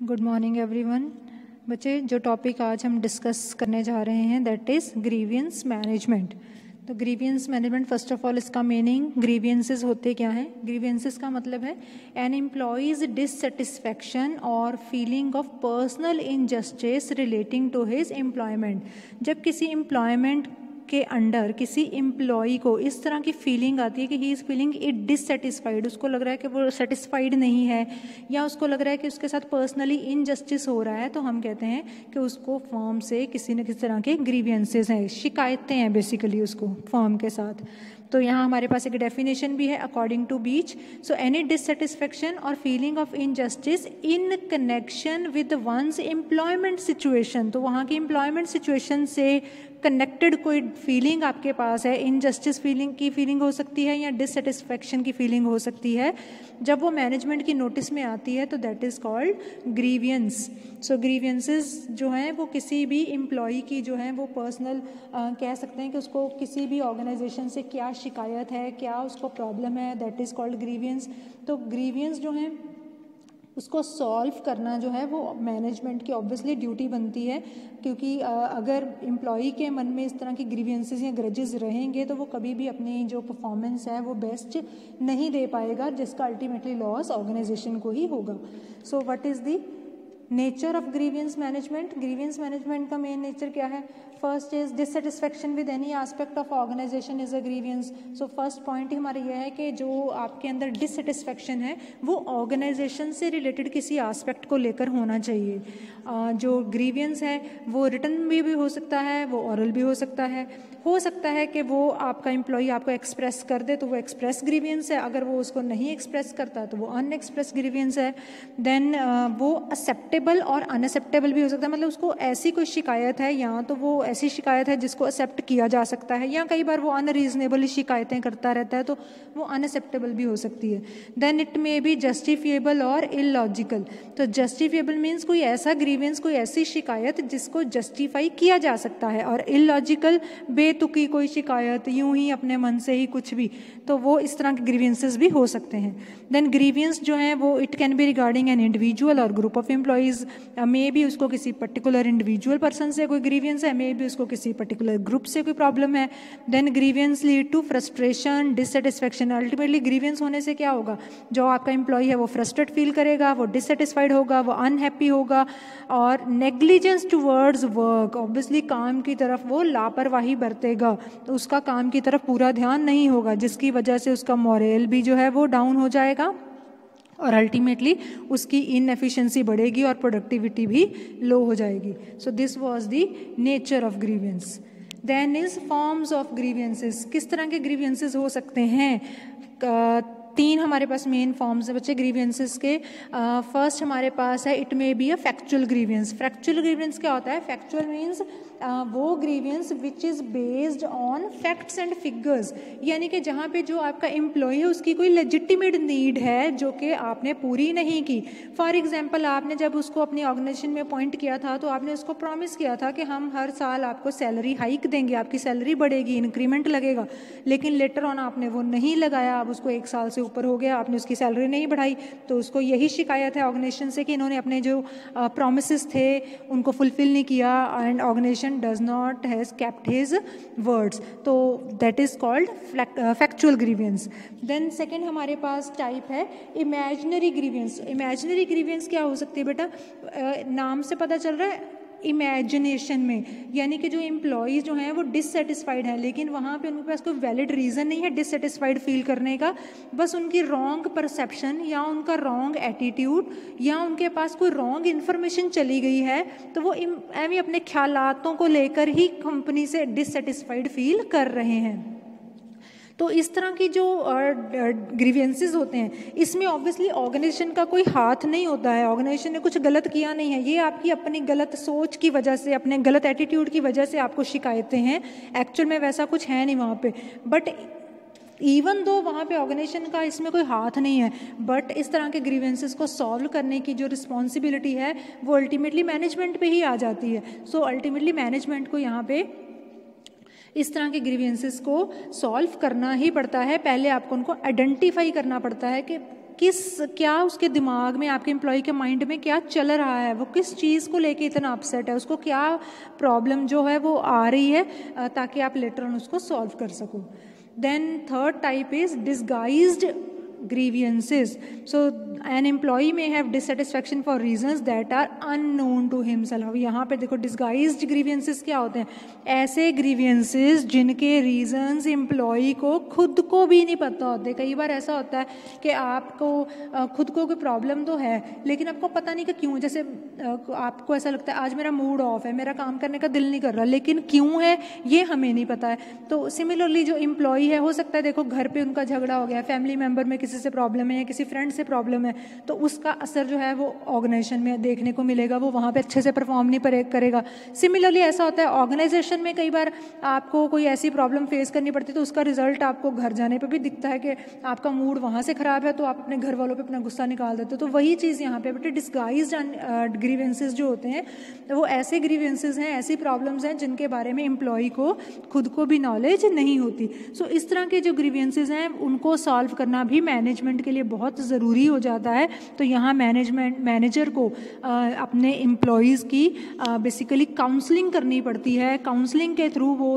Good morning everyone. बच्चे, जो topic आज हम डिस्कस करने जा रहे हैं दैट इज़ ग्रीवियंस मैनेजमेंट। तो grievance management, first of all इसका मीनिंग, ग्रीवियंसेस होते क्या हैं? ग्रीवियंसेस का मतलब है एन एम्प्लॉयज़ डिससेटिस्फैक्शन और feeling of personal injustice relating to his employment. जब किसी एम्प्लॉयमेंट के अंडर किसी एम्प्लॉई को इस तरह की फीलिंग आती है कि he is feeling it dissatisfied, उसको लग रहा है कि वो सेटिस्फाइड नहीं है या उसको लग रहा है कि उसके साथ पर्सनली इनजस्टिस हो रहा है, तो हम कहते हैं कि उसको फर्म से किसी न किसी तरह के ग्रीवियंसेस हैं, शिकायतें हैं बेसिकली उसको फर्म के साथ। तो यहाँ हमारे पास एक डेफिनेशन भी है according to Beach. So any dissatisfaction or feeling of injustice in connection with one's employment situation. तो वहाँ की एम्प्लॉयमेंट सिचुएशन से कनेक्टेड कोई फीलिंग आपके पास है, इनजस्टिस फीलिंग की फीलिंग हो सकती है या डिससेटिस्फेक्शन की फीलिंग हो सकती है, जब वो मैनेजमेंट की नोटिस में आती है तो that is called grievance. So grievances जो हैं वो किसी भी एम्प्लॉई की जो है वो पर्सनल कह सकते हैं कि उसको किसी भी ऑर्गेनाइजेशन से क्या शिकायत है, क्या उसको प्रॉब्लम है, दैट इज़ कॉल्ड ग्रीवियंस। तो ग्रीवियंस जो हैं उसको सॉल्व करना जो है वो मैनेजमेंट की ऑब्वियसली ड्यूटी बनती है, क्योंकि अगर एम्प्लॉई के मन में इस तरह की ग्रीवियंसेस या ग्रजेस रहेंगे तो वो कभी भी अपनी जो परफॉर्मेंस है वो बेस्ट नहीं दे पाएगा, जिसका अल्टीमेटली लॉस ऑर्गेनाइजेशन को ही होगा। So what is the nature of grievance management? Grievance management का मेन नेचर क्या है? First is dissatisfaction with any aspect of organisation is a grievance. So first point ही हमारा यह है कि जो आपके अंदर डिससेटिस्फेक्शन है वो ऑर्गेनाइजेशन से रिलेटेड किसी एस्पेक्ट को लेकर होना चाहिए। जो ग्रीवियंस है वो रिटन में भी हो सकता है, वो ऑरल भी हो सकता है कि वो आपका एम्प्लॉई आपको एक्सप्रेस कर दे तो वो एक्सप्रेस ग्रीवियंस है, अगर वो उसको नहीं एक्सप्रेस करता तो वो अनएक्सप्रेस ग्रीवियंस है। देन वो एक्सेप्टेबल और अनएक्सेप्टेबल भी हो सकता है, मतलब उसको ऐसी कोई शिकायत है या तो वो ऐसी शिकायत है जिसको एक्सेप्ट किया जा सकता है, या कई बार वो अनरीजनेबल शिकायतें करता रहता है तो वो अनएक्सेप्टेबल भी हो सकती है। Then it may be justifiable और इलॉजिकल। तो जस्टिफिएबल मीन्स कोई ऐसा ग्रीवियंस, कोई ऐसी शिकायत जिसको जस्टिफाई किया जा सकता है, और इलॉजिकल बेतुकी कोई शिकायत, यूं ही अपने मन से ही कुछ भी, तो वो इस तरह के ग्रीवियंसेस भी हो सकते हैं। देन ग्रीवियंस जो है वो it can be regarding an individual or group of employees. Maybe उसको किसी पर्टिकुलर इंडिविजुअल पर्सन से कोई ग्रीवियंस है, मे बी उसको किसी पर्टिकुलर ग्रुप से कोई प्रॉब्लम है। Then grievance lead to frustration, dissatisfaction. Ultimately grievance होने से क्या होगा? जो आपका एम्प्लॉय है वो फ्रस्ट्रेट फील करेगा, वो डिससेटिस्फाइड होगा, वो अनहैप्पी होगा, और नेग्लिजेंस टुवर्ड्स वर्क, ऑब्वियसली काम की तरफ वो लापरवाही बरतेगा, तो उसका काम की तरफ पूरा ध्यान नहीं होगा, जिसकी वजह से उसका मोरल भी जो है वो डाउन हो जाएगा और अल्टीमेटली उसकी इनएफिशिएंसी बढ़ेगी और प्रोडक्टिविटी भी लो हो जाएगी। So this was the nature of grievance. Then is forms of grievances. किस तरह के ग्रीवियंसेस हो सकते हैं? तीन हमारे पास मेन फॉर्म्स है बच्चे ग्रीवियंसेस के। फर्स्ट हमारे पास है it may be a factual grievance. Factual grievance क्या होता है? फैक्चुअल मीन्स वो grievance which is based on facts and figures, यानी कि जहाँ पे जो आपका एम्प्लॉय है उसकी कोई लेजिटिमेट नीड है जो कि आपने पूरी नहीं की। फॉर एग्जांपल, आपने जब उसको अपनी ऑर्गेनाइजेशन में अपॉइंट किया था तो आपने उसको प्रॉमिस किया था कि हम हर साल आपको सैलरी हाइक देंगे, आपकी सैलरी बढ़ेगी, इंक्रीमेंट लगेगा, लेकिन लेटर ऑन आपने वो नहीं लगाया। अब उसको 1 साल से ऊपर हो गया, आपने उसकी सैलरी नहीं बढ़ाई, तो उसको यही शिकायत है ऑर्गेनाइजेशन से कि इन्होंने अपने जो प्रॉमिसेस थे उनको फुलफिल नहीं किया and organisation does not has kept his words. तो that is called factual grievance. Then second हमारे पास टाइप है imaginary grievance. Imaginary grievance क्या हो सकती है बेटा? नाम से पता चल रहा है इमेजिनेशन में, यानी कि जो एम्प्लॉयज़ जो हैं वो डिससेटिस्फाइड हैं, लेकिन वहाँ पे उनके पास कोई वैलिड रीज़न नहीं है डिससेटिस्फाइड फील करने का, बस उनकी रॉन्ग परसेप्शन या उनका रॉन्ग एटीट्यूड या उनके पास कोई रॉन्ग इन्फॉर्मेशन चली गई है, तो वो एवं अपने ख्यालातों को लेकर ही कंपनी से डिससेटिस्फाइड फील कर रहे हैं। तो इस तरह की जो ग्रीवियंसेस होते हैं इसमें ऑब्वियसली ऑर्गेनाइजेशन का कोई हाथ नहीं होता है, ऑर्गेनाइजेशन ने कुछ गलत किया नहीं है, ये आपकी अपनी गलत सोच की वजह से, अपने गलत एटीट्यूड की वजह से आपको शिकायतें हैं, एक्चुअल में वैसा कुछ है नहीं वहाँ पे। बट इवन दो वहाँ पे ऑर्गेनाइजेशन का इसमें कोई हाथ नहीं है, बट इस तरह के ग्रीवेंसेस को सॉल्व करने की जो रिस्पॉन्सिबिलिटी है वो अल्टीमेटली मैनेजमेंट पे ही आ जाती है। सो अल्टीमेटली मैनेजमेंट को यहाँ पे इस तरह के ग्रीवियंसेस को सॉल्व करना ही पड़ता है। पहले आपको उनको आइडेंटिफाई करना पड़ता है कि क्या उसके दिमाग में, आपके एम्प्लॉय के माइंड में क्या चल रहा है, वो किस चीज़ को लेके इतना अपसेट है, उसको क्या प्रॉब्लम जो है वो आ रही है, ताकि आप लेटर ऑन उसको सॉल्व कर सको। Then third type is disguised grievances. So an employee may have dissatisfaction for reasons that are unknown to himself. यहाँ पे देखो disguised grievances क्या होते हैं, ऐसे grievances जिनके reasons employee को खुद को भी नहीं पता होते। कई बार ऐसा होता है कि आपको खुद को कोई प्रॉब्लम तो है लेकिन आपको पता नहीं कि क्यों, जैसे आपको ऐसा लगता है आज मेरा मूड ऑफ है, मेरा काम करने का दिल नहीं कर रहा, लेकिन क्यों है ये हमें नहीं पता है। तो सिमिलरली जो एम्प्लॉई है, हो सकता है देखो घर पे उनका झगड़ा हो गया, फैमिली मेंबर में किसी से प्रॉब्लम है या किसी फ्रेंड से प्रॉब्लम है, तो उसका असर जो है वो ऑर्गेनाइजेशन में देखने को मिलेगा, वो वहाँ पे अच्छे से परफॉर्म नहीं करेगा। सिमिलरली ऐसा होता है ऑर्गेनाइजेशन में, कई बार आपको कोई ऐसी प्रॉब्लम फेस करनी पड़ती है तो उसका रिजल्ट आपको घर जाने पे भी दिखता है कि आपका मूड वहाँ से ख़राब है, तो आप अपने घर वालों पे अपना गुस्सा निकाल देते हो। तो वही चीज़ यहाँ पे बेटे डिसगाइज्ड ग्रीवेंसेस जो होते हैं वो ऐसे ग्रीवेंसेस हैं, ऐसी प्रॉब्लम्स हैं जिनके बारे में एम्प्लॉय को खुद को भी नॉलेज नहीं होती। सो इस तरह के जो ग्रीवेंसेस हैं उनको सॉल्व करना भी मैनेजमेंट के लिए बहुत ज़रूरी हो जाता है। तो यहाँ मैनेजर को अपने एम्प्लॉयज़ की बेसिकली काउंसलिंग करनी पड़ती है। काउंसलिंग के थ्रू वो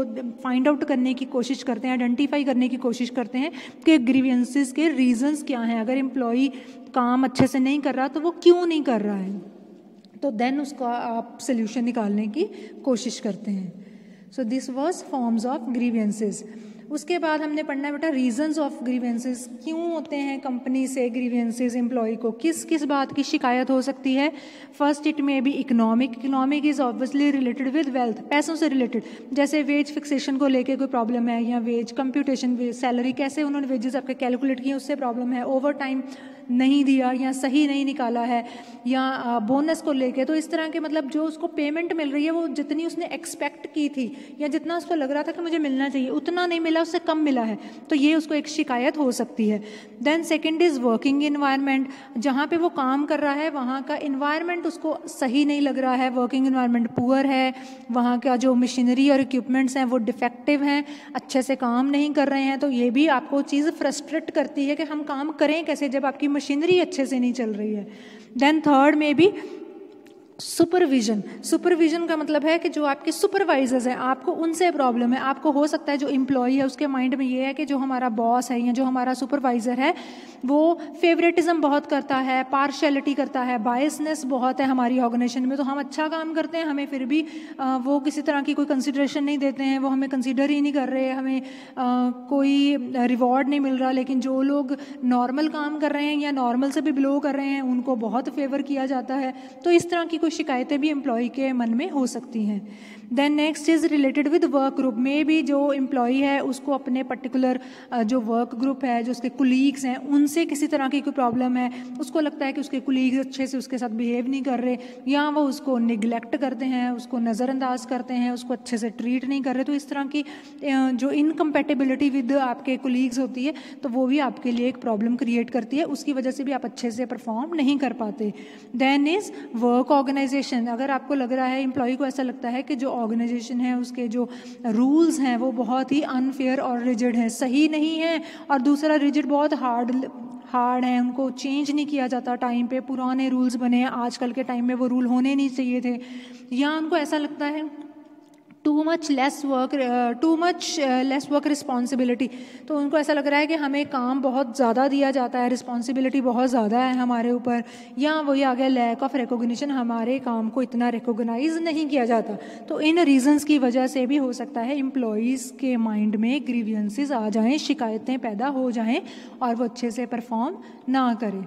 फाइंड आउट करने की कोशिश करते हैं, आइडेंटिफाई करने की कोशिश करते हैं कि ग्रीवेंसेस के रीजंस क्या हैं। अगर एम्प्लॉय काम अच्छे से नहीं कर रहा तो वो क्यों नहीं कर रहा है, तो देन उसका आप सोल्यूशन निकालने की कोशिश करते हैं। सो this was forms of grievances. उसके बाद हमने पढ़ना है बेटा रीजंस ऑफ ग्रीवेंसेस, क्यों होते हैं कंपनी से ग्रीवेंसेस, एम्प्लॉय को किस किस बात की शिकायत हो सकती है। First it may be economic is obviously related with wealth, पैसों से रिलेटेड, जैसे वेज फिक्सेशन को लेके कोई प्रॉब्लम है, या वेज कंप्यूटेशन, सैलरी कैसे उन्होंने वेजेस आपके कैलकुलेट किए उससे प्रॉब्लम है, ओवर टाइम नहीं दिया या सही नहीं निकाला है, या बोनस को लेके। तो इस तरह के मतलब जो उसको पेमेंट मिल रही है वो जितनी उसने एक्सपेक्ट की थी या जितना उसको लग रहा था कि मुझे मिलना चाहिए उतना नहीं मिला, उससे कम मिला है, तो ये उसको एक शिकायत हो सकती है। Then second is working environment, जहाँ पे वो काम कर रहा है वहाँ का इन्वायरमेंट उसको सही नहीं लग रहा है, वर्किंग इन्वायरमेंट पुअर है, वहाँ का जो मशीनरी और इक्विपमेंट्स हैं वो डिफेक्टिव हैं, अच्छे से काम नहीं कर रहे हैं। तो ये भी आपको चीज़ फ्रस्ट्रेट करती है कि हम काम करें कैसे जब आपकी मशीनरी अच्छे से नहीं चल रही है। देन थर्ड में भी सुपरविजन का मतलब है कि जो आपके सुपरवाइजर्स हैं आपको उनसे प्रॉब्लम है। आपको हो सकता है जो एम्प्लॉई है उसके माइंड में ये है कि जो हमारा बॉस है या जो हमारा सुपरवाइजर है वो फेवरेटिज्म बहुत करता है, पार्शियलिटी करता है, बायसनेस बहुत है हमारी ऑर्गेनाइजेशन में। तो हम अच्छा काम करते हैं, हमें फिर भी वो किसी तरह की कोई कंसिडरेशन नहीं देते हैं, वो हमें कंसिडर ही नहीं कर रहे, हमें कोई रिवॉर्ड नहीं मिल रहा। लेकिन जो लोग नॉर्मल काम कर रहे हैं या नॉर्मल से भी बिलो कर रहे हैं उनको बहुत फेवर किया जाता है। तो इस तरह की कुछ शिकायतें भी एम्प्लॉय के मन में हो सकती हैं। Then next is related with work group में भी जो एम्प्लॉय है उसको अपने पर्टिकुलर जो वर्क ग्रुप है, जो उसके कुलीग्स हैं, उनसे किसी तरह की कोई प्रॉब्लम है, उसको लगता है कि उसके कुलीग्स अच्छे से उसके साथ बिहेव नहीं कर रहे, या वो उसको निगलेक्ट करते हैं, उसको नज़रअंदाज करते हैं, उसको अच्छे से ट्रीट नहीं कर रहे। तो इस तरह की जो इनकम्पेटेबिलिटी विद आपके कुलीग्स होती है तो वो भी आपके लिए एक प्रॉब्लम क्रिएट करती है, उसकी वजह से भी आप अच्छे से परफॉर्म नहीं कर पाते। देन इज वर्क ऑर्गेनाइजेशन, अगर आपको लग रहा है, एम्प्लॉय को ऐसा लगता है कि जो ऑर्गेनाइजेशन है उसके जो रूल्स हैं वो बहुत ही अनफेयर और रिजिड हैं, सही नहीं है, और दूसरा रिजिड बहुत हार्ड है, उनको चेंज नहीं किया जाता टाइम पे, पुराने रूल्स बने हैं, आजकल के टाइम में वो रूल होने नहीं चाहिए थे, या उनको ऐसा लगता है too much lace work responsibility, तो उनको ऐसा लग रहा है कि हमें काम बहुत ज़्यादा दिया जाता है, रिस्पॉन्सिबिलिटी बहुत ज़्यादा है हमारे ऊपर, या वही आ गया लैक ऑफ रिकॉग्निशन, हमारे काम को इतना रिकॉग्नाइज नहीं किया जाता। तो इन रीजंस की वजह से भी हो सकता है एम्प्लॉयज़ के माइंड में ग्रीवियंसेस आ जाएं, शिकायतें पैदा हो जाएं और वो अच्छे से परफॉर्म ना करें।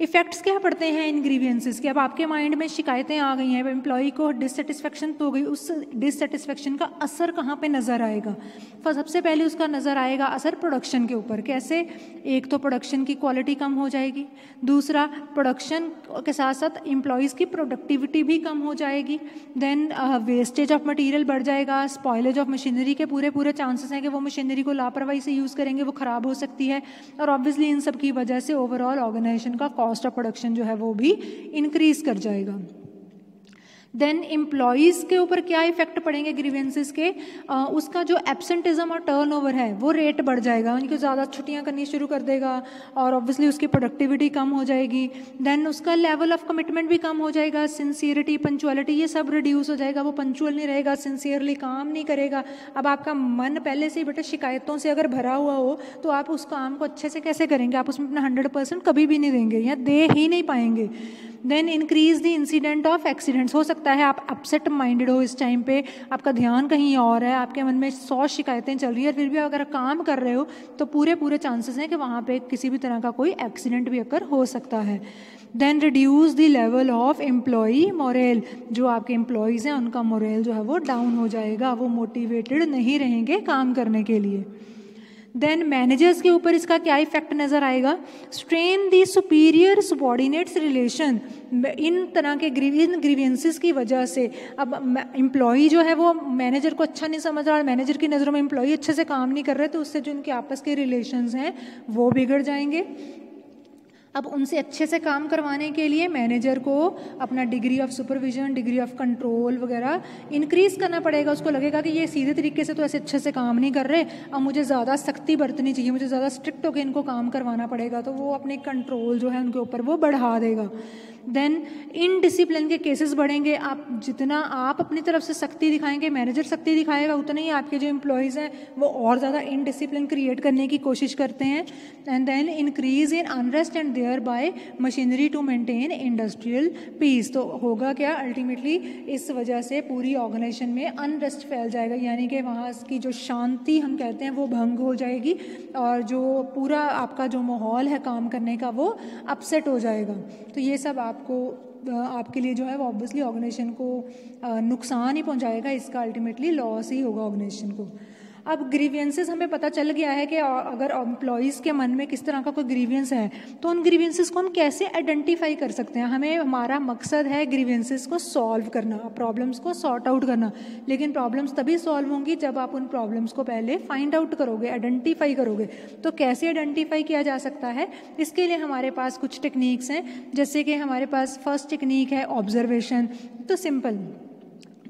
इफेक्ट्स क्या पड़ते हैं इन ग्रीवियंसेस के? अब आपके माइंड में शिकायतें आ गई हैं, एम्प्लॉय को डिससेटिस्फेक्शन तो हो गई, उस डिससेटिस्फेक्शन का असर कहाँ पे नज़र आएगा? सबसे पहले उसका नज़र आएगा असर प्रोडक्शन के ऊपर। कैसे? एक तो प्रोडक्शन की क्वालिटी कम हो जाएगी, दूसरा प्रोडक्शन के साथ साथ एम्प्लॉयज़ की प्रोडक्टिविटी भी कम हो जाएगी, देन वेस्टेज ऑफ मटीरियल बढ़ जाएगा, स्पॉयलेज ऑफ मशीनरी के पूरे चांसेस हैं कि वो मशीनरी को लापरवाही से यूज़ करेंगे, वो ख़राब हो सकती है, और ऑब्वियसली इन सब की वजह से ओवरऑल ऑर्गेनाइजेशन का कॉस्ट ऑफ प्रोडक्शन जो है वो भी इंक्रीज कर जाएगा। देन एम्प्लॉयज़ के ऊपर क्या इफेक्ट पड़ेंगे ग्रीवेंसेस के, उसका जो एब्सेंटिज्म और टर्नओवर है वो रेट बढ़ जाएगा, उनको ज़्यादा छुट्टियां करनी शुरू कर देगा और ऑब्वियसली उसकी प्रोडक्टिविटी कम हो जाएगी। देन उसका लेवल ऑफ कमिटमेंट भी कम हो जाएगा, सिंसियरिटी, पंचुअलिटी, ये सब रिड्यूस हो जाएगा, वो पंचुअल नहीं रहेगा, सिंसियरली काम नहीं करेगा। अब आपका मन पहले से ही बेटा शिकायतों से अगर भरा हुआ हो तो आप उस काम को अच्छे से कैसे करेंगे, आप उसमें अपना 100% कभी भी नहीं देंगे या दे ही नहीं पाएंगे। Then increase the incident of accidents, हो सकता है आप अपसेट माइंडेड हो इस टाइम पे, आपका ध्यान कहीं और है, आपके मन में 100 शिकायतें चल रही है, फिर भी अगर काम कर रहे हो तो पूरे चांसेस हैं कि वहाँ पे किसी भी तरह का कोई एक्सीडेंट भी अकर हो सकता है। Then reduce the level of employee morale, जो आपके एम्प्लॉयज़ हैं उनका मोरल जो है वो डाउन हो जाएगा, वो मोटिवेटेड नहीं रहेंगे काम करने के लिए। देन मैनेजर्स के ऊपर इसका क्या इफेक्ट नज़र आएगा, स्ट्रेन दी सुपीरियर सबॉर्डिनेट्स रिलेशन, इन तरह के ग्रीवियंसेस की वजह से अब एम्प्लॉई जो है वो मैनेजर को अच्छा नहीं समझ रहा और मैनेजर की नज़रों में एम्प्लॉई अच्छे से काम नहीं कर रहे, तो उससे जो उनके आपस के रिलेशंस हैं वो बिगड़ जाएंगे। अब उनसे अच्छे से काम करवाने के लिए मैनेजर को अपना degree of supervision, degree of control वगैरह इंक्रीज करना पड़ेगा। उसको लगेगा कि ये सीधे तरीके से तो ऐसे अच्छे से काम नहीं कर रहे, अब मुझे ज़्यादा सख्ती बरतनी चाहिए, मुझे ज़्यादा स्ट्रिक्ट होकर इनको काम करवाना पड़ेगा, तो वो अपने कंट्रोल जो है उनके ऊपर वो बढ़ा देगा। देन इनडिसिप्लिन के केसेस बढ़ेंगे, आप जितना आप अपनी तरफ से सख्ती दिखाएंगे, मैनेजर सख्ती दिखाएगा, उतना ही आपके जो एम्प्लॉयज़ हैं वो और ज़्यादा इनडिसिप्लिन क्रिएट करने की कोशिश करते हैं। And then increase in unrest and thereby machinery to maintain industrial peace, तो होगा क्या अल्टीमेटली इस वजह से पूरी ऑर्गेनाइजेशन में अनरेस्ट फैल जाएगा, यानी कि वहाँ की जो शांति हम कहते हैं वो भंग हो जाएगी और जो पूरा आपका जो माहौल है काम करने का वो अपसेट हो जाएगा। तो ये सब आपके लिए जो है वो ऑब्वियसली ऑर्गेनाइजेशन को नुकसान ही पहुंचाएगा, इसका अल्टीमेटली लॉस ही होगा ऑर्गेनाइजेशन को। अब ग्रीवियंसेस हमें पता चल गया है कि अगर एम्प्लॉयज़ के मन में किस तरह का कोई ग्रीवियंस है तो उन ग्रीवियंसेस को हम कैसे आइडेंटिफाई कर सकते हैं। हमारा मकसद है ग्रीवियंसेस को सॉल्व करना, प्रॉब्लम्स को सॉर्ट आउट करना, लेकिन प्रॉब्लम्स तभी सॉल्व होंगी जब आप उन प्रॉब्लम्स को पहले फाइंड आउट करोगे, आइडेंटिफाई करोगे। तो कैसे आइडेंटिफाई किया जा सकता है, इसके लिए हमारे पास कुछ टेक्निक्स हैं, जैसे कि हमारे पास फर्स्ट टेक्निक है ऑब्जर्वेशन। तो सिंपल,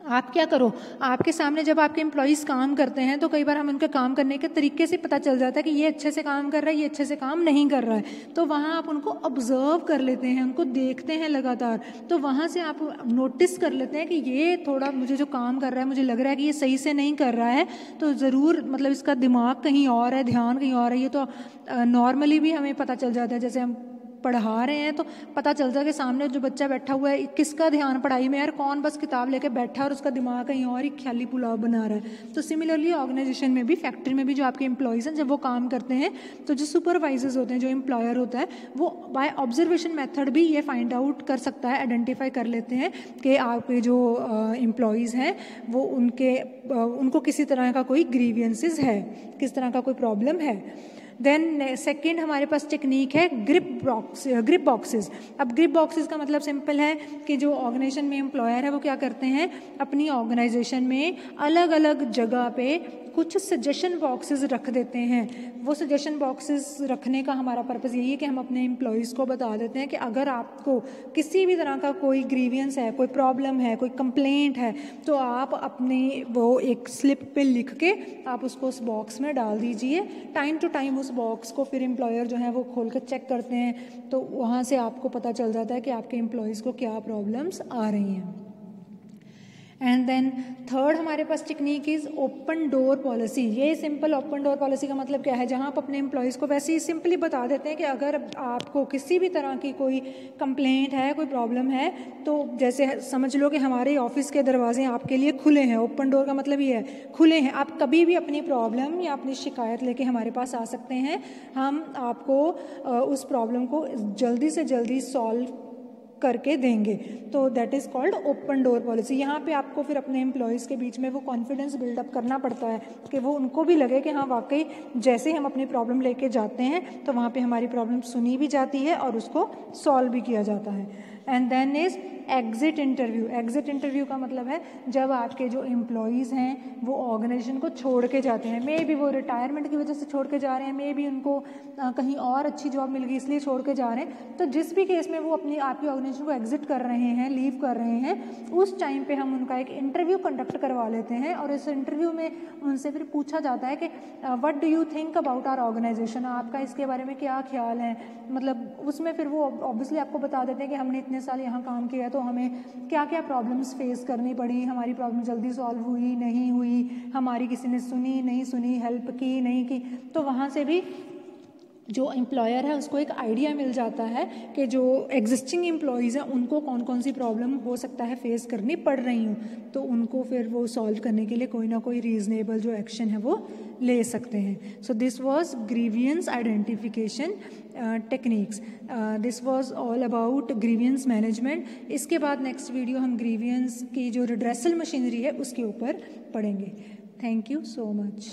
आप क्या करो, आपके सामने जब आपके एम्प्लॉयज़ काम करते हैं तो कई बार हम उनके काम करने के तरीके से पता चल जाता है कि ये अच्छे से काम कर रहा है, ये अच्छे से काम नहीं कर रहा है, तो वहाँ आप उनको ऑब्जर्व कर लेते हैं, उनको देखते हैं लगातार, तो वहाँ से आप नोटिस कर लेते हैं कि ये थोड़ा मुझे जो काम कर रहा है मुझे लग रहा है कि ये सही से नहीं कर रहा है, तो ज़रूर मतलब इसका दिमाग कहीं और है, ध्यान कहीं और है। ये तो नॉर्मली भी हमें पता चल जाता है, जैसे हम पढ़ा रहे हैं तो पता चलता है कि सामने जो बच्चा बैठा हुआ है किसका ध्यान पढ़ाई में, यार कौन बस किताब लेके बैठा है और उसका दिमाग कहीं और ही ख्याली पुलाव बना रहा है। तो सिमिलरली ऑर्गेनाइजेशन में भी, फैक्ट्री में भी जो आपके एम्प्लॉयज़ हैं जब वो काम करते हैं तो जो सुपरवाइजर्स होते हैं, जो एम्प्लॉयर होता है, वो बाय ऑब्जर्वेशन मेथड भी ये फाइंड आउट कर सकता है, आइडेंटिफाई कर लेते हैं कि आपके जो एम्प्लॉयज़ हैं वो उनको किसी तरह का कोई ग्रीवियंसेस है, किस तरह का कोई प्रॉब्लम है। देन सेकेंड हमारे पास टेक्निक है ग्रिप बॉक्सेस। अब ग्रिप बॉक्सेस का मतलब सिंपल है कि जो ऑर्गेनाइजेशन में एम्प्लॉयर है वो क्या करते हैं, अपनी ऑर्गेनाइजेशन में अलग अलग जगह पे कुछ सजेशन बॉक्सेस रख देते हैं। वो सजेशन बॉक्सेस रखने का हमारा पर्पज़ यही है कि हम अपने एम्प्लॉयज़ को बता देते हैं कि अगर आपको किसी भी तरह का कोई ग्रीवियंस है, कोई प्रॉब्लम है, कोई कंप्लेंट है, तो आप अपनी वो एक स्लिप पे लिख के आप उसको उस बॉक्स में डाल दीजिए। टाइम टू टाइम उस बॉक्स को फिर एम्प्लॉयर जो है वो खोल कर चेक करते हैं, तो वहाँ से आपको पता चल जाता है कि आपके एम्प्लॉयज़ को क्या प्रॉब्लम्स आ रही हैं। एंड देन थर्ड हमारे पास technique is open door policy. ये सिंपल ओपन डोर पॉलिसी का मतलब क्या है, जहाँ आप अपने एम्प्लॉयज़ को वैसे ही सिंपली बता देते हैं कि अगर आपको किसी भी तरह की कोई कंप्लेंट है, कोई प्रॉब्लम है, तो जैसे समझ लो कि हमारे ऑफिस के दरवाजे आपके लिए खुले हैं। ओपन डोर का मतलब ये है खुले हैं, आप कभी भी अपनी प्रॉब्लम या अपनी शिकायत लेके हमारे पास आ सकते हैं। हम आपको उस प्रॉब्लम को जल्दी से जल्दी सॉल्व करके देंगे, तो that is called open door policy. यहाँ पे आपको फिर अपने एम्प्लॉयज़ के बीच में वो कॉन्फिडेंस बिल्डअप करना पड़ता है कि वो उनको भी लगे कि हाँ वाकई जैसे हम अपनी प्रॉब्लम लेके जाते हैं तो वहाँ पे हमारी प्रॉब्लम सुनी भी जाती है और उसको सॉल्व भी किया जाता है। And then is exit interview. Exit interview का मतलब है जब आपके जो एम्प्लॉयज़ हैं वो ऑर्गेनाइजेशन को छोड़ के जाते हैं, मे बी वो रिटायरमेंट की वजह से छोड़ के जा रहे हैं, मे बी उनको कहीं और अच्छी जॉब मिल गई इसलिए छोड़ के जा रहे हैं, तो जिस भी केस में वो अपनी आपकी ऑर्गेनाइजेशन को एग्जिट कर रहे हैं, लीव कर रहे हैं, उस टाइम पे हम उनका एक इंटरव्यू कंडक्ट करवा लेते हैं और इस इंटरव्यू में उनसे फिर पूछा जाता है कि what do you think about our organisation, आपका इसके बारे में क्या ख्याल है। मतलब उसमें फिर वो ऑब्वियसली आपको बता देते हैं कि हमने इतने साल यहाँ काम किया तो हमें क्या क्या प्रॉब्लम्स फेस करनी पड़ी, हमारी प्रॉब्लम जल्दी सॉल्व हुई नहीं हुई, हमारी किसी ने सुनी नहीं सुनी, हेल्प की नहीं की। तो वहाँ से भी जो एम्प्लॉयर है उसको एक आइडिया मिल जाता है कि जो एग्जिस्टिंग एम्प्लॉयज़ हैं उनको कौन कौन सी प्रॉब्लम हो सकता है फेस करनी पड़ रही हूँ, तो उनको फिर वो सॉल्व करने के लिए कोई ना कोई रीजनेबल जो एक्शन है वो ले सकते हैं। सो this was grievance identification techniques, this was all about grievance management. इसके बाद नेक्स्ट वीडियो हम ग्रीवियंस की जो रिड्रेसल मशीनरी है उसके ऊपर पढ़ेंगे। Thank you so much.